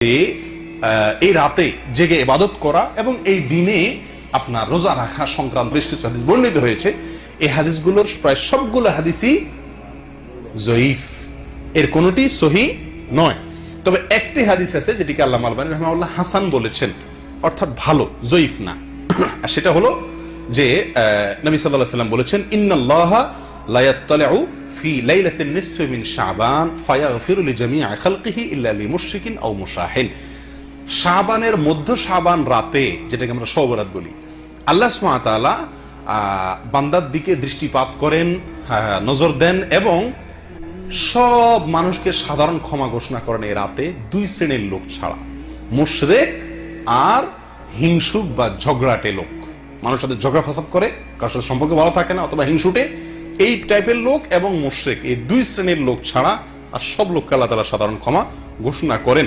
এই রাতে জেগে ইবাদত করা এবং এই দিনে আপনার রোজা রাখা সংক্রান্ত বেশ কিছু হাদিস বর্ণিত হয়েছে। এই হাদিসগুলোর প্রায় সবগুলো হাদিসই জয়ীফ, এর কোনটি সহিহ নয়। তবে একটি হাদিস আছে যেটিকে আল্লামা আলবানী রাহিমাহুল্লাহ হাসান বলেছেন, অর্থাৎ ভালো, জয়ীফ না। আর সেটা হলো যে নবী সাল্লাল্লাহু আলাইহি ওয়াসাল্লাম বলেছেন, ইন্নাল্লাহা লা ইয়াত্তালিউ ফি লাইলাতিন নিসফি মিন শাবান ফায়াগফিরু লিজামিই খালকিহি ইল্লা লিমুশরিকিন আও মুশাহিন। শাবানের মধ্য শাবান রাতে, যেটাকে আমরা শবে বরাত বলি, আল্লাহ সুবহানাহু ওয়া তাআলা বান্দার দিকে দৃষ্টিপাত করেন, নজর দেন এবং সব মানুষকে সাধারণ ক্ষমা ঘোষণা করেন এই রাতে, দুই শ্রেণীর লোক ছাড়া, মুশরিক আর হিংসুক বা ঝগড়াটে লোক। মানুষের সাথে ঝগড়া ফাসাদ করে, কারোর সাথে সম্পর্ক ভালো থাকে না, অথবা হিংসুটে, এই টাইপের লোক এবং মুশরিক, এই দুই শ্রেণীর লোক ছাড়া আর সব লোককে আল্লাহ তাআলা সাধারণ ক্ষমা ঘোষণা করেন।